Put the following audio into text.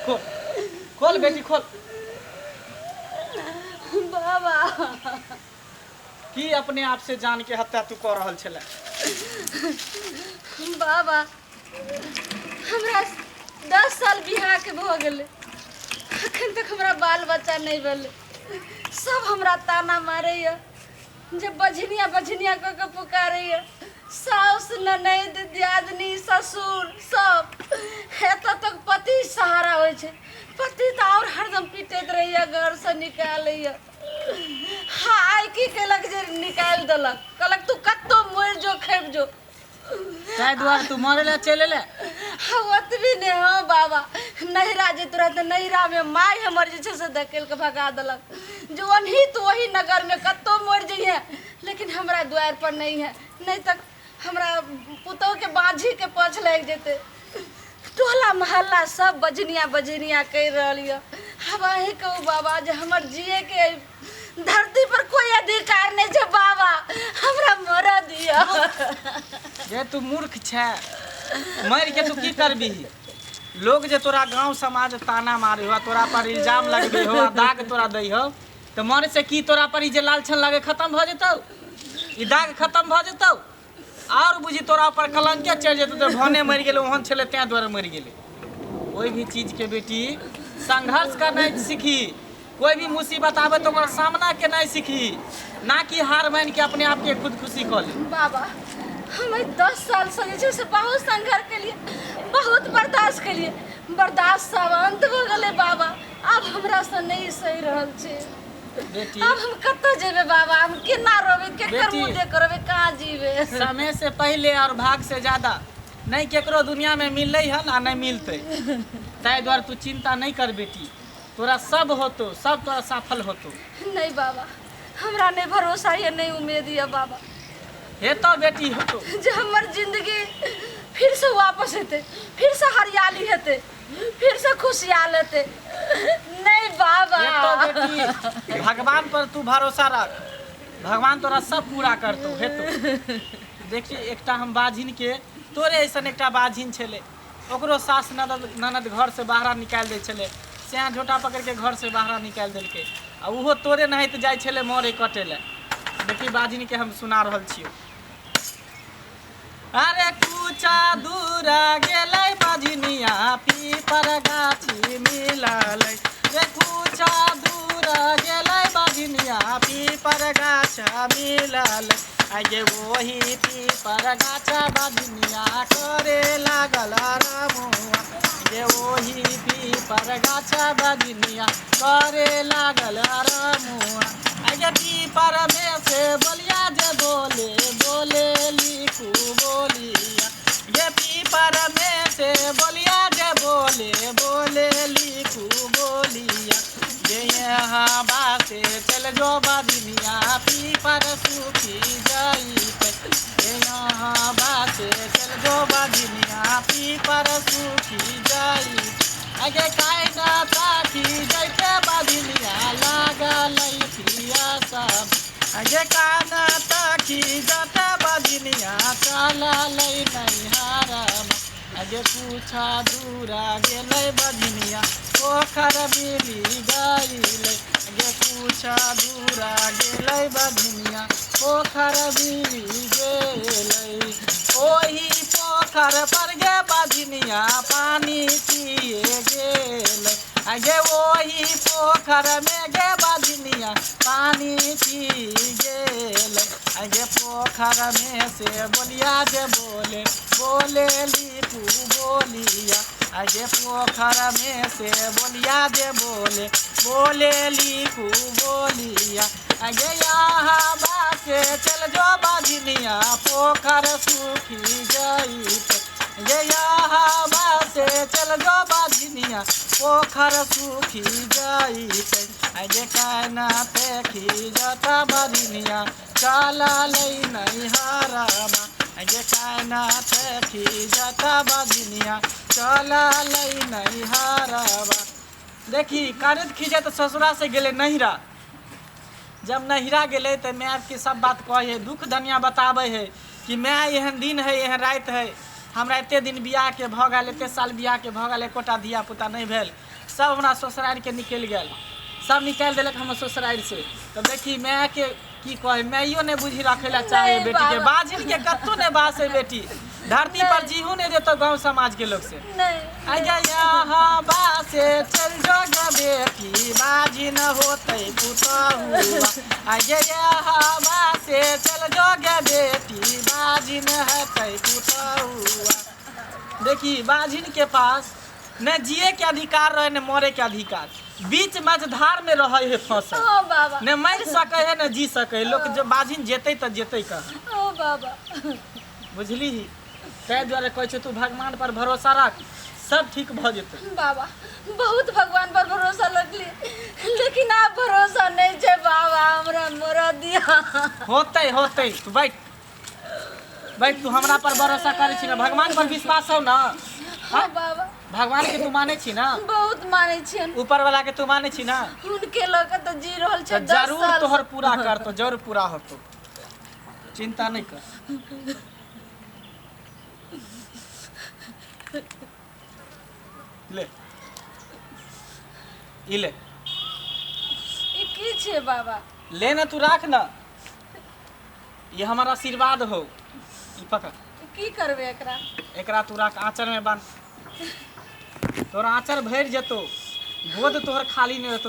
खोल खोल बेटी खोल। बाबा की अपने आप से जान के हत्या तू कर रहल छले? बाबा हमरा 10 साल बियाह के भ गेले, अखन तक हमरा बाल बच्चा नहीं भेले। सब हमरा ताना मारैया, जब बझनिया बझनिया कह के पुकारैया। साउस ननद दियादनी ससुर सब एतऽ तक पति सहारा होइ छै, पति तो और हरदम पीटैत रहैया, घर से निकालैया। हाँ आइ की केलक जे निकाल देलक, कहलक तू कत्तो मर जो खेब जो। ताहि दुआरे तू मरे ला चले ले? ओतबी ने हो बाबा, नैहरा जे तुरंत नैहरा में माय हमर जे छै से धकेल के भगा देलक, जो ओनही तो वही नगर में कत्तो मर जइहे, लेकिन हमरा द्वार पर नहीं है, नहीं तक हमरा पुतोह के बाझी के पछ लग जेते। टोला मोहल्ला सब बजनिया बजनिया कह रही है। अब अही कहू बाबा जे हमर जिए के धरती पर कोई अधिकार नहीं है बाबा, हमरा मरा दिया। जे तू मूर्ख छे, मर के तू की करबी? लोग जे तोरा गांव समाज ताना मारे हो, तोरा पर इल्जाम लगबे हो, दाग तोरा दे हो, तो मरे से की तोरा पर जे लालछन लगे खत्म भ जेतौ? ई दाग खत्म भ जेतौ? और बुझी तोरा पर कलंके चढ़ जेतौ। तो भने मर गेले ओहन छले तै द्वारे मर गेले। कोई भी चीज के बेटी संघर्ष करना सीखी, कोई भी मुसीबत आवे तो ओकर सामना के नहीं सीखी, ना कि हार मान के अपने आप के खुद खुशी कर ले। बाबा हम 10 साल से जे छै से बहुत संघर्ष के लिए, बहुत बर्दाश्त के लिए, बर्दाश्त सब अंत हो गले बाबा। अब हमरा से नहीं सही रहल छै बेटी। अब हम कत्ता जेबे बाबा, हम केना रहबे, केकर बेटी, मुंह देख रहबे, कहाँ जीवे? समय से पहले और भाग से ज्यादा नहीं केकरो दुनिया में मिल हन आ नहीं मिलते। ताहि द्वारे तू चिंता नहीं कर बेटी, तोरा सब होतो, सब तोरा सफल होतो। नहीं बाबा हमरा नहीं भरोसा ये, नहीं उम्मीद है बाबा हेतो बेटी होतो। जे हमर जिंदगी फिर से वापस हेते, फिर से हरियाली हेते, फिर से खुशहाल हेते। नहीं बाबा हेतो बेटी, भगवान पर तू भरोसा रख, भगवान तोरा सब पूरा करतो हेतो। देखिए एकटा हम बाझिन के, तोरे ऐसन एकटा बाझिन छले, ओकरो सास ननद घर से बाहर निकाल दे छले, से झोटा पकड़ के घर से बाहर निकाल देलके, आ उहो तोरे नहित जाय छले मरे कटे ले। देखी बाझिन के हम सुना रहल छियो। अरे कुचा दूरा गेलै बाझिनिया, पीपर गाछी मिललै। रे कुचा दूरा गेलै बाझिनिया, पीपर गाछा मिललै। आगे वही पीपर गाछा बाझिनिया करे लागल रमुआ। ये वही पीपर गाछा बाझिनिया करे लागल रमुआ। आगे पीपर में से बोलिया जे बोले, बोले लिखू बोलिया। ये पीपर में से बोलिया जे बोले, बोले लिखू बोलिया। ये यहाँ बासे चल जो बाझिनिया, पीपर सूखी जाई पे। ये यहाँ बासे चल जो बाझिनिया, पीपर सूखी जाई। आगे कायदा ताकी जैते बाझिनिया लागल पियासा। आगे काना ताकी जते बाझिनिया चलल नैहरामा। आगे पूछा दूरा गेलै बाझिनिया, पोखर मिली गइलै। आगे पूछा दूरा गेलै बाझिनिया, पोखर मिली गेलै। ओही पोखर पर गे बाझिनिया पानी पिए गेलै। आगे वही पोखर में गे बाझिनिया पानी पी गेलै। आगे पोखर में से बोलिया जे बोले, बोले लिखू बोलिया। आगे पोखर में से बोलिया जे बोले, बोले लिखू बोलिया। आगे यहाँ बासे चल जो बाझिनिया, पोखर सूखी गई। ये यहाँ बासे चल जो बाझिनिया, पोखर सूखी गई। आगे कहना देखी जाता बाझिनिया चला लई नैहरामा। आगे कहना देखी जाता बाझिनिया चला लई नैहरामा। देखी कानत खींचे तो ससुरा से गेले नैहरा। जब नैहरा गेले तो मैं के सब बात कहे है, दुख धनिया बतावे है कि मैं एहन दिन है, एहन रात है हमरा एते दिन बियाह के भऽ गेल, एते साल बियाह के भऽ गेल, एकोटा धिया पुता नहीं भेल, सब हमरा ससुरारि के निकलि गेल, सब निकाल देलक हमर ससुरारि से। तो देखी मैं के की कहे, मैयो नहीं बुझी रखे ला चाहे नहीं बेटी के, बाबा। बाजिल के कत्तो नहीं बास है बेटी, धरती पर जीहू नहीं देतो गांव समाज के लोग से। नहीं आजा यहाँ बासे चल जोग बेटी, बाजी न होते पुतहुआ। आजा यहाँ बासे चल जोग बेटी, बाजी न होते पुतहुआ। देखी बाजिन के पास न जिए के अधिकार रहे, न मरे के अधिकार, बीच मझधार में रहे है फसल, ओ बाबा न मर सके है न जी सके है। लोग जब बाजिन जेते तो जेते कहाँ, ओ बाबा बुझली ही। तै दुआरे कहै छै तू भगवान पर भरोसा रख, सब ठीक भ जेतै। बाबा बहुत भगवान पर भरोसा रखली, लेकिन आप भरोसा नहीं छे बाबा, हमरा मरा दिया। होतै होतै, तू बैठ बैठ, तू हमरा पर भरोसा करै छी ना, भगवान पर विश्वास हो ना? हाँ बाबा भगवान के तू मानै छी ना, बहुत माने छियन, ऊपर वाला के तू मानै छी ना, उनके लग तो जी रहल छे तो 10 जरूर साल तोहर पूरा करतो, जरूर पूरा होतो, चिंता नहीं कर। ले ई ले, ई की छे बाबा? ले ना, तू राख ना, ये हमारा आशीर्वाद हो। ई पकड़, की करबे एकरा? एकरा तू राख, आंचर में बांध, तोरा आंचर भर जेतो, गोद तोहर खाली नहीं रहतो,